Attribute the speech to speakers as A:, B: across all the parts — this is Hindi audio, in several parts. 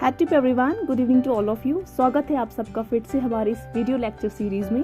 A: हैट्टी everyone, good evening to all of you. स्वागत है आप सबका फिर से हमारी इस वीडियो लेक्चर सीरीज में।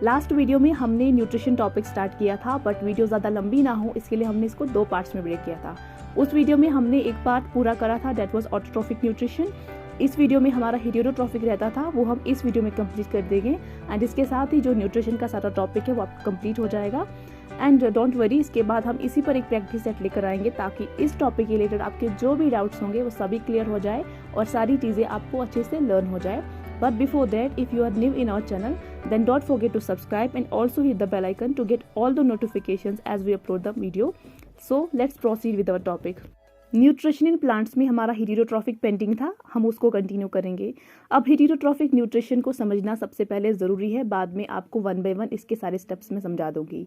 A: लास्ट वीडियो में हमने न्यूट्रिशन टॉपिक स्टार्ट किया था, बट वीडियो ज़्यादा लंबी ना हो इसके लिए हमने इसको 2 पार्ट्स में ब्रेक किया था। उस वीडियो में हमने एक पार्ट पूरा करा था, दैट वाज ऑटोट्रॉफिक न्यूट्रिशन। इस वीडियो में हमारा हेटेरोट्रॉफिक रहता था, वो हम इस वीडियो में कंप्लीट कर देंगे। एंड इसके साथ ही जो न्यूट्रिशन का सारा टॉपिक है वो आपका कंप्लीट हो जाएगा। एंड डोंट वरी, इसके बाद हम इसी पर एक प्रैक्टिस सेट लेकर आएंगे ताकि इस टॉपिक के रिलेटेड आपके जो भी डाउट्स होंगे वो सभी क्लियर हो जाए और सारी चीज़ें आपको अच्छे से लर्न हो जाए। But before that, if you are new in our channel, then don't forget to subscribe and also hit the bell icon to get all the notifications as we upload the video. So let's proceed with our topic. Nutrition in plants में हमारा हेटेरोट्रॉफिक पेंटिंग था, हम उसको कंटिन्यू करेंगे। अब हेटेरोट्रॉफिक न्यूट्रिशन को समझना सबसे पहले ज़रूरी है, बाद में आपको 1 बाय 1 इसके सारे स्टेप्स में समझा दूंगी।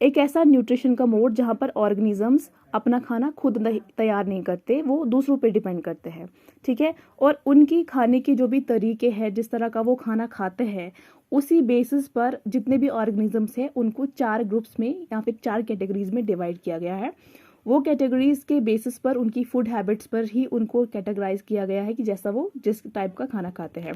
A: एक ऐसा न्यूट्रिशन का मोड जहाँ पर ऑर्गेनिजम्स अपना खाना खुद तैयार नहीं करते, वो दूसरों पे डिपेंड करते हैं, ठीक है। और उनकी खाने के जो भी तरीके हैं, जिस तरह का वो खाना खाते हैं, उसी बेसिस पर जितने भी ऑर्गेनिजम्स हैं उनको 4 ग्रुप्स में या फिर 4 कैटेगरीज में डिवाइड किया गया है। वो कैटेगरीज के बेसिस पर उनकी फूड हैबिट्स पर ही उनको कैटेगराइज किया गया है कि जैसा वो जिस टाइप का खाना खाते हैं।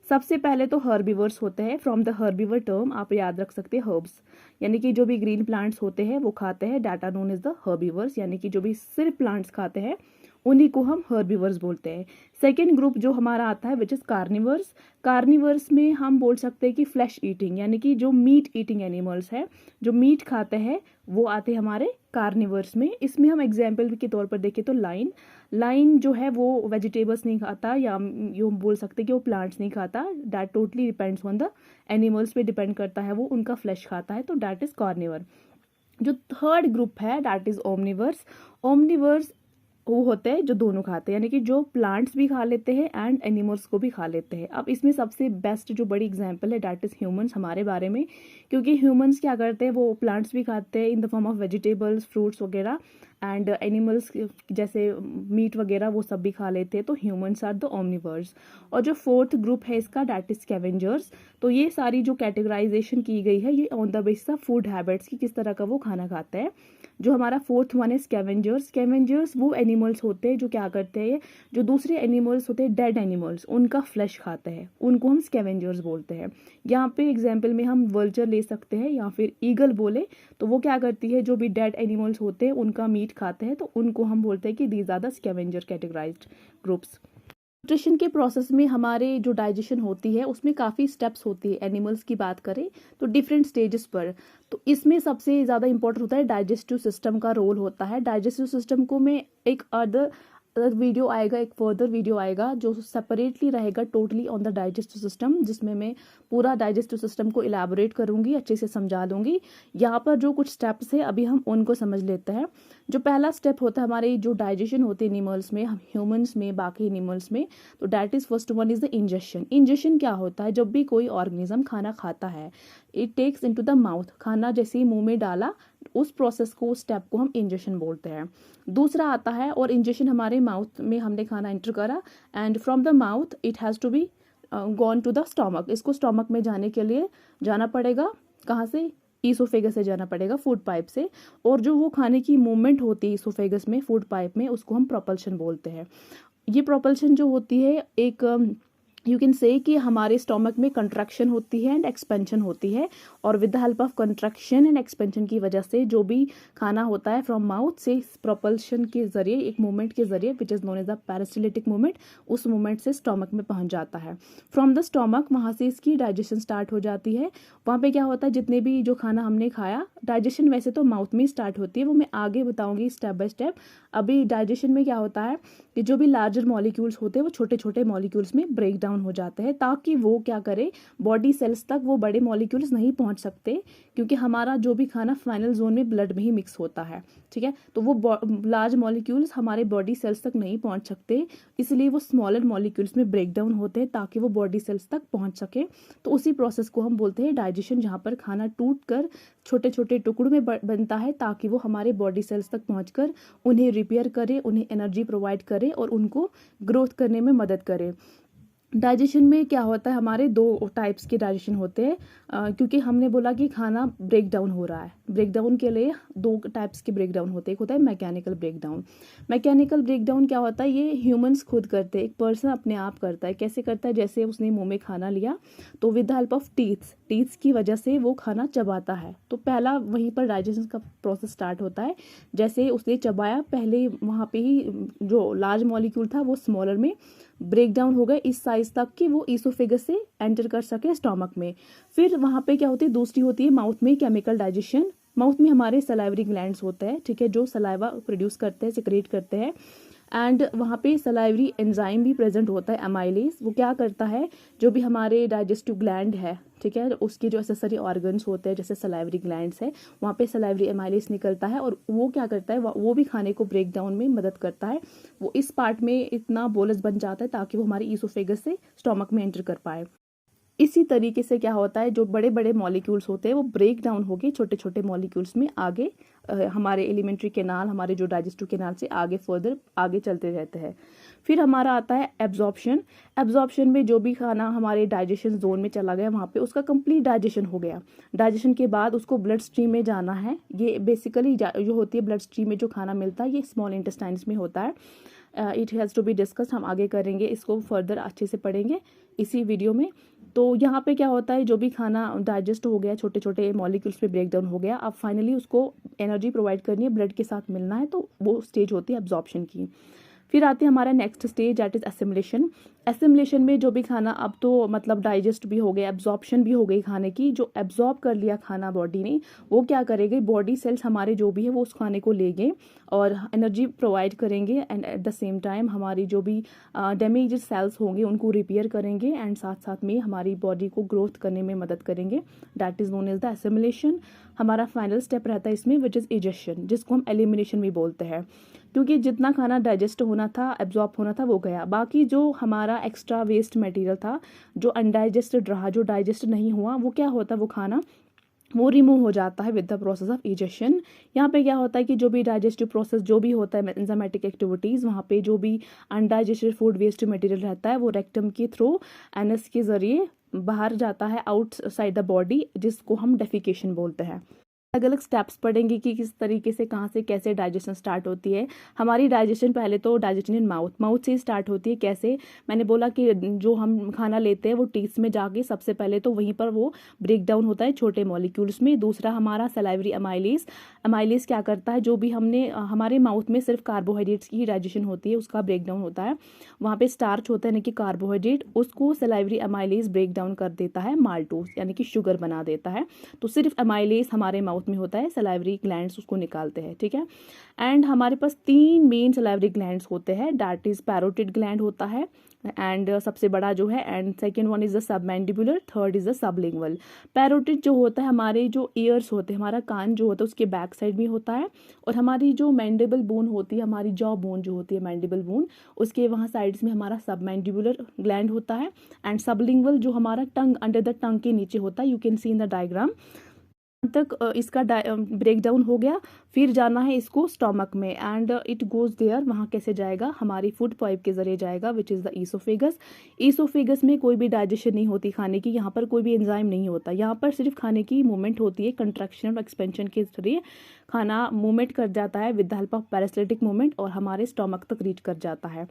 A: सबसे पहले तो हर्बीवर्स होते हैं। फ्रॉम द हर्बीवर टर्म आप याद रख सकते हैं हर्ब्स, यानी कि जो भी ग्रीन प्लांट्स होते हैं वो खाते हैं। Data known is the herbivores, यानी कि जो भी सिर्फ प्लांट्स खाते हैं उन्हीं को हम हर्बीवर्स बोलते हैं। सेकेंड ग्रुप जो हमारा आता है विच इज़ कार्निवर्स। कार्निवर्स में हम बोल सकते हैं कि फ्लैश ईटिंग, यानी कि जो मीट ईटिंग एनिमल्स है, जो मीट खाते हैं, वो आते हैं हमारे कार्निवर्स में। इसमें हम एग्जाम्पल के तौर पर देखें तो लाइन जो है वो वेजिटेबल्स नहीं खाता, या यूँ बोल सकते हैं कि वो प्लांट्स नहीं खाता। That totally depends on the animals पे डिपेंड करता है, वो उनका फ्लैश खाता है, तो डैट इज़ कार्निवर। जो थर्ड ग्रुप है डैट इज़ ओमनिवर्स। ओमनिवर्स वो होते हैं जो दोनों खाते हैं, यानी कि जो प्लांट्स भी खा लेते हैं एंड एनिमल्स को भी खा लेते हैं। अब इसमें सबसे बेस्ट जो बड़ी एग्जांपल है डैट इज़ ह्यूमंस हमारे बारे में, क्योंकि ह्यूमंस क्या करते हैं, वो प्लांट्स भी खाते हैं in the form of vegetables, fruits वगैरह, एंड एनिमल्स जैसे मीट वगैरह वो सब भी खा लेते हैं। तो ह्यूमंस आर द ओमनिवर्स। और जो फोर्थ ग्रुप है इसका डैट इज स्कैवेंजर्स। तो ये सारी जो कैटेगराइजेशन की गई है ये on the basis of food habits की, किस तरह का वो खाना खाता है। जो हमारा फोर्थ वन है स्कैवेंजर्स। स्कैवेंजर्स वो एनिमल्स होते हैं जो क्या करते हैं, जो दूसरे एनिमल्स होते हैं, डेड एनिमल्स, उनका फ्लैश खाते हैं, उनको हम स्कैवेंजर्स बोलते हैं। यहाँ पे एग्जाम्पल में हम वल्चर ले सकते हैं या फिर ईगल बोले, तो वो क्या करती है, जो भी डेड एनिमल्स होते हैं उनका मीट खाते हैं, तो उनको हम बोलते हैं कि these are the scavenger categorised groups. Nutrition के प्रोसेस में हमारे जो डाइजेशन होती है उसमें काफ़ी स्टेप्स होती है। एनिमल्स की बात करें तो डिफरेंट स्टेजेस पर, तो इसमें सबसे ज़्यादा इंपॉर्टेंट होता है डाइजेस्टिव सिस्टम का रोल होता है। डाइजेस्टिव सिस्टम को मैं एक अदर वीडियो आएगा, एक फर्दर वीडियो आएगा जो सेपरेटली रहेगा totally on the digestive system, जिसमें मैं पूरा डाइजेस्टिव सिस्टम को इलैबोरेट करूंगी, अच्छे से समझा दूंगी। यहाँ पर जो कुछ स्टेप्स है अभी हम उनको समझ लेते हैं। जो पहला स्टेप होता है हमारे जो डाइजेशन होते हैं एनिमल्स में, ह्यूमंस में, बाकी एनिमल्स में, तो that is first one is the injection. Injection क्या होता है, जब भी कोई ऑर्गेनिज्म खाना खाता है, it takes into the mouth, खाना जैसे ही मुंह में डाला, उस प्रोसेस को, उस स्टेप को हम इंजेक्शन बोलते हैं। दूसरा आता है, और इंजेक्शन हमारे माउथ में हमने खाना एंटर करा and from the mouth it has to be gone to the stomach. इसको स्टोमक में जाने के लिए जाना पड़ेगा, कहाँ से, ईसोफेगस से जाना पड़ेगा, फूड पाइप से। और जो वो खाने की मूवमेंट होती है ईसोफेगस में, फूड पाइप में, उसको हम प्रोपल्शन बोलते हैं। ये प्रोपल्शन जो होती है, एक यू कैन से कि हमारे स्टोमक में कंट्रैक्शन होती है एंड एक्सपेंशन होती है, और with the help of contraction and expansion की वजह से जो भी खाना होता है फ्रॉम माउथ से प्रोपल्शन के जरिए, एक मूवमेंट के जरिए which is known as the peristaltic movement, उस मूवमेंट से स्टोमक में पहुंच जाता है। फ्रॉम द स्टोमक वहाँ से इसकी डाइजेशन स्टार्ट हो जाती है। वहाँ पे क्या होता है, जितने भी जो खाना हमने खाया, डाइजेशन वैसे तो माउथ में स्टार्ट होती है, वो मैं आगे बताऊंगी स्टेप बाय स्टेप। अभी डाइजेशन में क्या होता है कि जो भी लार्जर मॉलिक्यूल्स होते हैं वो छोटे छोटे मॉलिक्यूल्स में ब्रेक डाउन हो जाते हैं, ताकि वो क्या करे, बॉडी सेल्स तक वो बड़े मॉलिक्यूल्स नहीं पहुंच सकते, क्योंकि हमारा जो भी खाना फाइनल जोन में ब्लड में ही मिक्स होता है, ठीक है। तो वो लार्ज मॉलिक्यूल्स हमारे बॉडी सेल्स तक नहीं पहुंच सकते, इसलिए वो स्मॉलर मॉलिक्यूल्स में ब्रेक डाउन होते हैं ताकि वो बॉडी सेल्स तक पहुंच सके। तो उसी प्रोसेस को हम बोलते हैं डाइजेशन, जहाँ पर खाना टूट कर छोटे छोटे टुकड़ों में बनता है ताकि वो हमारे बॉडी सेल्स तक पहुंचकर उन्हें रिपेयर करे, उन्हें एनर्जी प्रोवाइड करे और उनको ग्रोथ करने में मदद करे। डाइजेशन में क्या होता है, हमारे दो टाइप्स के डाइजेशन होते हैं, क्योंकि हमने बोला कि खाना ब्रेक डाउन हो रहा है। ब्रेक डाउन के लिए दो टाइप्स के ब्रेक डाउन होते हैं। एक होता है mechanical break down. Mechanical break down क्या होता है, ये ह्यूमंस खुद करते हैं, एक पर्सन अपने आप करता है। कैसे करता है, जैसे उसने मुंह में खाना लिया तो with the help of teeths की वजह से वो खाना चबाता है। तो पहला वहीं पर डाइजेशन का प्रोसेस स्टार्ट होता है। जैसे उसने चबाया, पहले वहाँ पे ही जो लार्ज मॉलिक्यूल था वो स्मॉलर में ब्रेक डाउन हो गए इस साइज तक कि वो ईसोफेगस से एंटर कर सके स्टोमक में। फिर वहाँ पे क्या होती है, दूसरी होती है माउथ में केमिकल डाइजेशन। माउथ में हमारे सलाइवरी ग्लैंड्स होते हैं, ठीक है, जो सलाइवा प्रोड्यूस करते हैं, सिक्रेट करते हैं। एंड वहाँ पे सलाइवरी एंजाइम भी प्रेजेंट होता है, एमाइलेज। वो क्या करता है, जो भी हमारे डाइजेस्टिव ग्लैंड है, ठीक है, उसके जो एसेसरी ऑर्गन्स होते हैं जैसे सलाइवरी ग्लैंड्स है, वहाँ पे सलाइवरी एमाइलेज निकलता है और वो क्या करता है, वो भी खाने को ब्रेक डाउन में मदद करता है। वो इस पार्ट में इतना बोलस बन जाता है ताकि वो हमारे ईसोफेगस से स्टोमक में एंटर कर पाए। इसी तरीके से क्या होता है, जो बड़े बड़े मॉलिक्यूल्स होते हैं वो ब्रेक डाउन होके छोटे छोटे मॉलिक्यूल्स में आगे हमारे एलिमेंट्री केनाल, हमारे जो डाइजेस्टिव केनाल से आगे फर्दर आगे चलते रहते हैं। फिर हमारा आता है एब्जॉर्प्शन। एब्जॉर्प्शन में जो भी खाना हमारे डाइजेशन जोन में चला गया, वहाँ पे उसका कंप्लीट डाइजेशन हो गया। डाइजेशन के बाद उसको ब्लड स्ट्रीम में जाना है। ये बेसिकली जो होती है ब्लड स्ट्रीम में जो खाना मिलता है, ये स्मॉल इंटेस्टाइन्स में होता है। It has to be discussed, हम आगे करेंगे, इसको फर्दर अच्छे से पढ़ेंगे इसी वीडियो में। तो यहाँ पे क्या होता है, जो भी खाना डाइजेस्ट हो गया, छोटे छोटे मॉलिक्यूल्स में ब्रेक डाउन हो गया, अब फाइनली उसको एनर्जी प्रोवाइड करनी है, ब्लड के साथ मिलना है, तो वो स्टेज होती है एब्जॉर्प्शन की। फिर आती है हमारा next stage, that is assimilation. Assimilation में जो भी खाना अब तो मतलब डाइजेस्ट भी हो गया, एब्जॉर्प्शन भी हो गई खाने की, जो एब्जॉर्ब कर लिया खाना बॉडी ने, वो क्या करेगी, बॉडी सेल्स हमारे जो भी है वो उस खाने को लेंगे और एनर्जी प्रोवाइड करेंगे। And at the same time हमारी जो भी डैमेज सेल्स होंगे उनको रिपेयर करेंगे एंड साथ साथ में हमारी बॉडी को ग्रोथ करने में मदद करेंगे। That is known as the assimilation. हमारा फाइनल स्टेप रहता है इसमें, विच इज़ इजेशन, जिसको हम एलिमिनेशन भी बोलते हैं, क्योंकि जितना खाना डाइजेस्ट होना था, एब्जॉर्ब होना था, वो गया। बाकी जो हमारा एक्स्ट्रा वेस्ट मटेरियल था, जो अनडाइजेस्टेड रहा, जो डाइजेस्ट नहीं हुआ, वो क्या होता है, वो खाना वो रिमूव हो जाता है with the process of egestion. यहाँ पे क्या होता है कि जो भी डाइजेस्टिव प्रोसेस जो भी होता है, एंजाइमेटिक एक्टिविटीज़, वहाँ पे जो भी अनडाइजेस्टेड फूड वेस्ट मटेरियल रहता है वो रेक्टम के थ्रू एनएस के ज़रिए बाहर जाता है आउटसाइड द बॉडी, जिसको हम डेफिकेशन बोलते हैं। अलग अलग स्टेप्स पढ़ेंगे कि किस तरीके से कहाँ से कैसे डाइजेशन स्टार्ट होती है। हमारी डाइजेशन पहले तो डाइजेशन इन माउथ से ही स्टार्ट होती है। कैसे, मैंने बोला कि जो हम खाना लेते हैं वो टीथ में जाके सबसे पहले तो वहीं पर वो ब्रेक डाउन होता है छोटे मॉलिक्यूल्स में। दूसरा हमारा सलाइवरी अमाइलेज क्या करता है, जो भी हमने हमारे माउथ में सिर्फ कार्बोहाइड्रेट्स की ही डाइजेशन होती है, उसका ब्रेक डाउन होता है। वहाँ पे स्टार्च होता है यानी कि कार्बोहाइड्रेट, उसको सलाइवरी अमाइलेज ब्रेक डाउन कर देता है माल्टोज यानी कि शुगर बना देता है। तो सिर्फ अमाइलेज हमारे माउथ में होता है, सलाइवरी ग्लैंड्स उसको निकालते हैं, ठीक है। एंड हमारे पास 3 मेन सलाइवरी ग्लैंड्स होते हैं, दैट इज पैरोटिड ग्लैंड होता है एंड सबसे बड़ा जो है, and second one is the submandibular, third is the sublingual. Parotid जो होता है, हमारे जो ईयर्स होते हैं, हमारा कान जो होता है उसके बैक साइड में होता है, और हमारी जो मैंडिबल बोन होती है, हमारी जॉ बोन जो होती है मैंडिबल बोन, उसके वहाँ साइड्स में हमारा सबमैंडिबुलर ग्लैंड होता है। एंड सबलिंगुअल जो हमारा टंग, अंडर द टंग के नीचे होता है, you can see in the diagram तक इसका ब्रेक डाउन हो गया। फिर जाना है इसको स्टोमक में एंड इट गोज देयर। वहाँ कैसे जाएगा, हमारी फूड पाइप के जरिए जाएगा, which is the oesophagus. Oesophagus में कोई भी डाइजेशन नहीं होती खाने की, यहाँ पर कोई भी एंजाइम नहीं होता, यहाँ पर सिर्फ खाने की मूवमेंट होती है। कंट्रैक्शन और एक्सपेंशन के जरिए खाना मूवमेंट कर जाता है with the help of parasitic movement और हमारे स्टोमक तक रीच कर जाता है।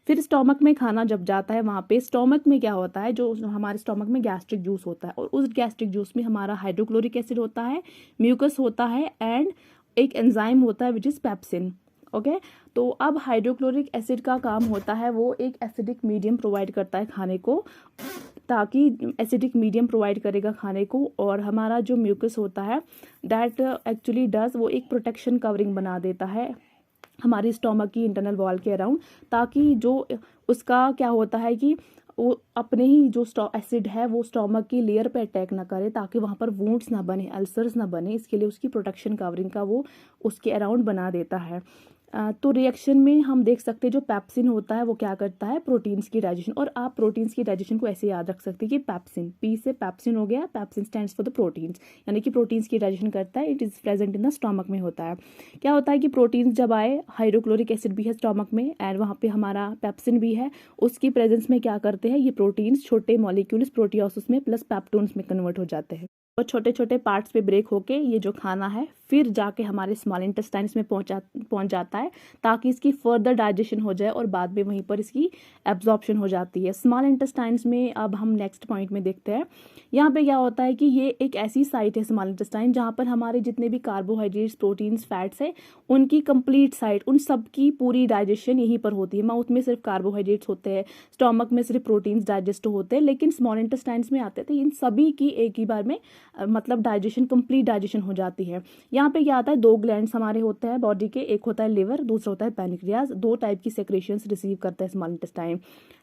A: फिर स्टोमक में खाना जब जाता है, वहाँ पे स्टोमक में क्या होता है, जो हमारे स्टोमक में गैस्ट्रिक जूस होता है, और उस गैस्ट्रिक जूस में हमारा हाइड्रोक्लोरिक एसिड होता है, म्यूकस होता है एंड एक एंजाइम होता है विच इज़ पेप्सिन। ओके, तो अब हाइड्रोक्लोरिक एसिड का काम होता है, वो एक एसिडिक मीडियम प्रोवाइड करता है खाने को, ताकि एसिडिक मीडियम प्रोवाइड करेगा खाने को। और हमारा जो म्यूकस होता है दैट एक्चुअली डज, वो एक प्रोटेक्शन कवरिंग बना देता है हमारी स्टोमक की इंटरनल वॉल के अराउंड, ताकि जो उसका क्या होता है कि वो अपने ही जो एसिड है वो स्टोमक की लेयर पे अटैक ना करे, ताकि वहाँ पर वुंड्स ना बने, अल्सर्स ना बने। इसके लिए उसकी प्रोटेक्शन कवरिंग का वो उसके अराउंड बना देता है। तो रिएक्शन में हम देख सकते हैं जो पेप्सिन होता है वो क्या करता है, प्रोटीन्स की डाइजेशन। और आप प्रोटीन्स की डाइजेशन को ऐसे याद रख सकते हैं कि पेप्सिन, पी से पेप्सिन हो गया, pepsin stands for the proteins, यानी कि प्रोटीन्स की डाइजेशन करता है। It is present in the stomach में होता है। क्या होता है कि प्रोटीन्स जब आए, हाइड्रोक्लोरिक एसिड भी है स्टमक में एंड वहाँ पे हमारा पेप्सिन भी है, उसकी प्रेजेंस में क्या करते हैं, ये प्रोटीन्स छोटे मॉलिक्यूल्स प्रोटियोसिस में प्लस पेप्टोन्स में कन्वर्ट हो जाते हैं और छोटे छोटे पार्ट्स पे ब्रेक होके ये जो खाना है फिर जाके हमारे स्मॉल इंटेस्टाइन्स में पहुंच जाता है, ताकि इसकी फर्दर डाइजेशन हो जाए और बाद में वहीं पर इसकी एब्जॉर्प्शन हो जाती है स्मॉल इंटेस्टाइन्स में। अब हम नेक्स्ट पॉइंट में देखते हैं, यहाँ पे क्या होता है कि ये एक ऐसी साइट है स्मॉल इंटेस्टाइन जहाँ पर हमारे जितने भी कार्बोहाइड्रेट्स, प्रोटीन्स, फैट्स है, उनकी कंप्लीट साइट, उन सब की पूरी डाइजेशन यहीं पर होती है। माउथ में सिर्फ कार्बोहाइड्रेट्स होते हैं, स्टमक में सिर्फ प्रोटीन्स डाइजेस्ट होते हैं, लेकिन स्मॉल इंटेस्टाइन्स में आते थे इन सभी की एक ही बार में मतलब डाइजेशन, कंप्लीट डाइजेशन हो जाती है। यहाँ पे क्या आता है, दो ग्लैंड्स हमारे होते हैं बॉडी के, एक होता है लिवर, दूसरा होता है पैनक्रियाज। दो टाइप की सेक्रेशंस रिसीव करता है स्मॉल इंटेस्टाइन।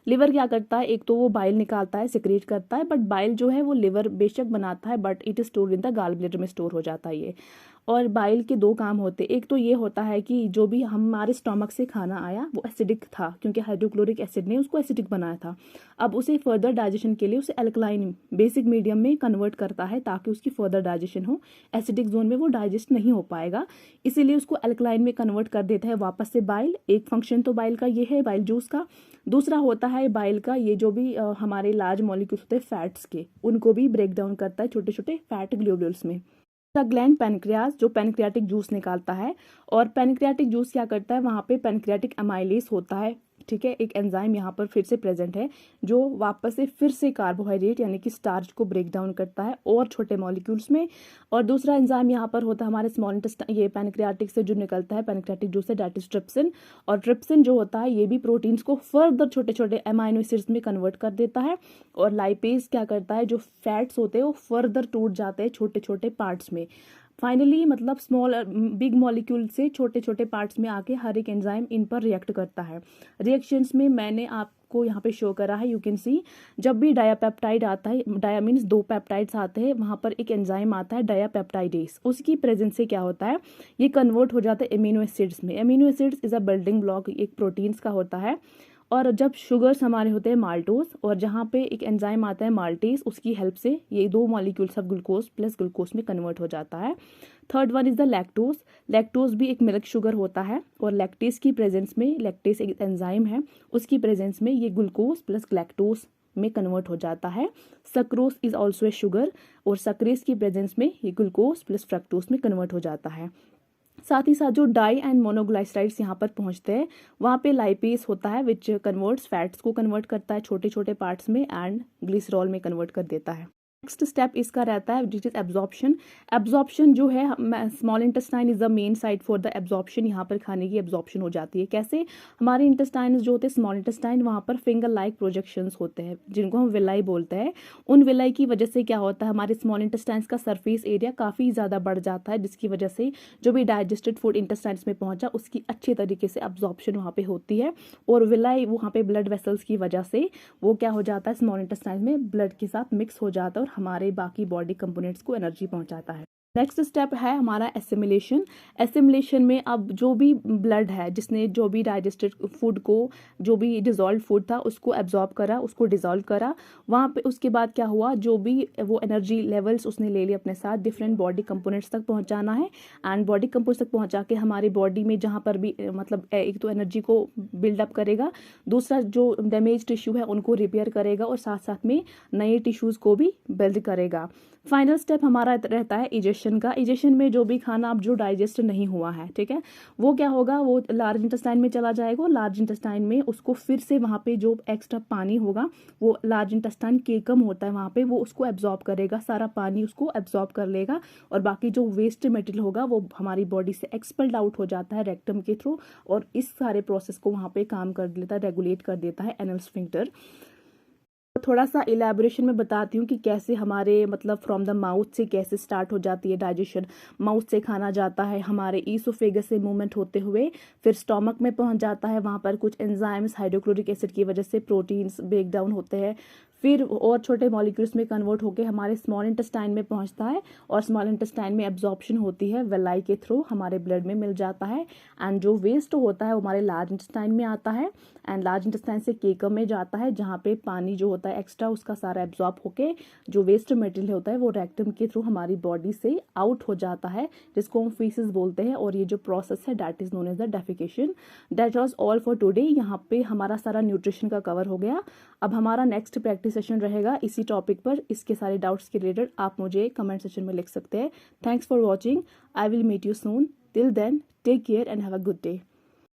A: लिवर क्या करता है, एक तो वो बाइल निकालता है, सिक्रेट करता है, बट बाइल जो है वो लिवर बेशक बनाता है but it is store in the gall bladder में स्टोर हो जाता है ये। और बाइल के दो काम होते हैं, एक तो ये होता है कि जो भी हमारे स्टमक से खाना आया वो एसिडिक था, क्योंकि हाइड्रोक्लोरिक एसिड ने उसको एसिडिक बनाया था। अब उसे फर्दर डाइजेशन के लिए उसे अल्कलाइन बेसिक मीडियम में कन्वर्ट करता है ताकि उसकी फर्दर डाइजेशन हो। एसिडिक जोन में वो डाइजेस्ट नहीं हो पाएगा, इसीलिए उसको अल्कलाइन में कन्वर्ट कर देता है वापस से बाइल। एक फंक्शन तो बाइल का ये है, बाइल जूस का। दूसरा होता है बाइल का ये जो भी हमारे लार्ज मॉलिक्यूल्स होते हैं फैट्स के, उनको भी ब्रेक डाउन करता है छोटे छोटे फैट ग्लोब्यूल्स में। ग्लैंड पैनक्रियाज जो पैनक्रियाटिक जूस निकालता है, और पैनक्रियाटिक जूस क्या करता है, वहाँ पे पैनक्रियाटिक अमाइलेज होता है, ठीक है, एक एंजाइम यहाँ पर फिर से प्रेजेंट है जो वापस से फिर से कार्बोहाइड्रेट यानी कि स्टार्च को ब्रेक डाउन करता है और छोटे मॉलिक्यूल्स में। और दूसरा एंजाइम यहाँ पर होता है हमारे स्मॉल इंटेस्टाइन, ये पैनक्रियाटिक से जो निकलता है पैनक्रियाटिक जूस से, दैट इज ट्रिप्सिन। और ट्रिप्सिन जो होता है ये भी प्रोटीन्स को फर्दर छोटे छोटे अमाइनो एसिड्स में कन्वर्ट कर देता है। और लाइपेज क्या करता है, जो फैट्स होते हैं वो फर्दर टूट जाते हैं छोटे छोटे पार्ट्स में। फाइनली मतलब स्मॉल बिग मॉलिक्यूल से छोटे छोटे पार्ट्स में आके हर एक एंजाइम इन पर रिएक्ट करता है। रिएक्शंस में मैंने आपको यहाँ पे शो करा है, यू कैन सी, जब भी डायापेप्टाइड आता है, डाया मीन्स दो पेप्टाइड्स आते हैं, वहाँ पर एक एंजाइम आता है डायापेप्टाइडेस, उसकी प्रेजेंस से क्या होता है, ये कन्वर्ट हो जाता है एमिनो एसिड्स में। Amino acids is a building block एक प्रोटीन्स का होता है। और जब शुगर्स हमारे होते हैं माल्टोज, और जहाँ पे एक एंजाइम आता है माल्टेज, उसकी हेल्प से ये दो molecules of glucose plus glucose में कन्वर्ट हो जाता है। Third one is the lactose. Lactose भी एक मिल्क शुगर होता है, और लैक्टेज की प्रेजेंस में, लैक्टेज एक एंजाइम है, उसकी प्रेजेंस में ये ग्लूकोज प्लस लैक्टोज में कन्वर्ट हो जाता है। Sucrose is also a sugar, और सक्रेज की प्रेजेंस में ये ग्लूकोज प्लस फ्रक्टोज में कन्वर्ट हो जाता है। साथ ही साथ जो डाई एंड मोनोग्लाइसराइड्स यहाँ पर पहुँचते हैं, वहाँ पे लाइपेज होता है विच कन्वर्ट्स फैट्स को कन्वर्ट करता है छोटे छोटे पार्ट्स में एंड ग्लिसरॉल में कन्वर्ट कर देता है। नेक्स्ट स्टेप इसका रहता है विच इज एब्जॉर्प्शन। एब्जॉर्प्शन जो है, small intestine is the main site for the absorption, यहाँ पर खाने की एब्जॉर्प्शन हो जाती है। कैसे, हमारे इंटेस्टाइन जो होते हैं स्मॉल इंटेस्टाइन, वहाँ पर फिंगर लाइक प्रोजेक्शंस होते हैं जिनको हम विलाई बोलते हैं। उन विलाई की वजह से क्या होता है, हमारे स्मॉल इंटेस्टाइन्स का सरफेस एरिया काफ़ी ज़्यादा बढ़ जाता है, जिसकी वजह से जो भी डाइजेस्टेड फूड इंटेस्टाइन्स में पहुँचा उसकी अच्छी तरीके से एब्जॉर्प्शन वहाँ पर होती है। और विलाई वहाँ पे ब्लड वेसल्स की वजह से वो क्या हो जाता है, स्मॉल इंटेस्टाइन में ब्लड के साथ मिक्स हो जाता है और हमारे बाकी बॉडी कंपोनेंट्स को एनर्जी पहुंचाता है। नेक्स्ट स्टेप है हमारा एसिमिलेशन। एसिमिलेशन में अब जो भी ब्लड है जिसने जो भी डाइजेस्टेड फूड को, जो भी डिजॉल्व फूड था उसको एब्जॉर्ब करा, उसको डिजॉल्व करा, वहाँ पे उसके बाद क्या हुआ, जो भी वो एनर्जी लेवल्स उसने ले लिए अपने साथ, डिफरेंट बॉडी कंपोनेंट्स तक पहुँचाना है। एंड बॉडी कंपोनेंट्स तक पहुँचा के हमारी बॉडी में जहाँ पर भी मतलब एक तो एनर्जी को बिल्डअप करेगा, दूसरा जो डैमेज टिश्यू है उनको रिपेयर करेगा, और साथ साथ में नए टिश्यूज़ को भी बिल्ड करेगा। फाइनल स्टेप हमारा रहता है इजेशन का। इजेशन में जो भी खाना अब जो डाइजेस्ट नहीं हुआ है, ठीक है, वो क्या होगा, वो लार्ज इंटेस्टाइन में चला जाएगा। लार्ज इंटेस्टाइन में उसको फिर से वहाँ पे जो एक्स्ट्रा पानी होगा, वो लार्ज इंटेस्टाइन केकम होता है वहाँ पे, वो उसको एब्जॉर्ब करेगा, सारा पानी उसको एब्जॉर्ब कर लेगा, और बाकी जो वेस्ट मटेरियल होगा वो हमारी बॉडी से एक्सपेल्ड आउट हो जाता है रेक्टम के थ्रू, और इस सारे प्रोसेस को वहाँ पे काम कर लेता है, रेगुलेट कर देता है एनल स्फिंक्टर। थोड़ा सा इलेबोरेशन में बताती हूँ कि कैसे हमारे मतलब फ्रॉम द माउथ से कैसे स्टार्ट हो जाती है डाइजेशन। माउथ से खाना जाता है, हमारे ईसोफेगस से मूवमेंट होते हुए फिर स्टमक में पहुँच जाता है, वहाँ पर कुछ एंजाइम्स हाइड्रोक्लोरिक एसिड की वजह से प्रोटीन्स ब्रेक डाउन होते हैं, फिर और छोटे मॉलिक्यूल्स में कन्वर्ट होकर हमारे स्मॉल इंटेस्टाइन में पहुंचता है और स्मॉल इंटेस्टाइन में एब्जॉर्प्शन होती है, वेलाई के थ्रू हमारे ब्लड में मिल जाता है। एंड जो वेस्ट होता है वो हमारे लार्ज इंटेस्टाइन में आता है एंड लार्ज इंटेस्टाइन से केकम में जाता है, जहाँ पे पानी जो होता है एक्स्ट्रा उसका सारा एब्जॉर्ब होके जो वेस्ट मटेरियल होता है वो रेक्टम के थ्रू हमारी बॉडी से आउट हो जाता है, जिसको हम फीसिस बोलते हैं। और ये जो प्रोसेस है that is known as the defecation. That was all for today. यहाँ पे हमारा सारा न्यूट्रिशन का कवर हो गया। अब हमारा नेक्स्ट प्रैक्टिस सेशन रहेगा इसी टॉपिक पर। इसके सारे डाउट्स के रिलेटेड आप मुझे कमेंट सेक्शन में लिख सकते हैं। Thanks for watching. I will meet you soon. Till then take care and have a good day.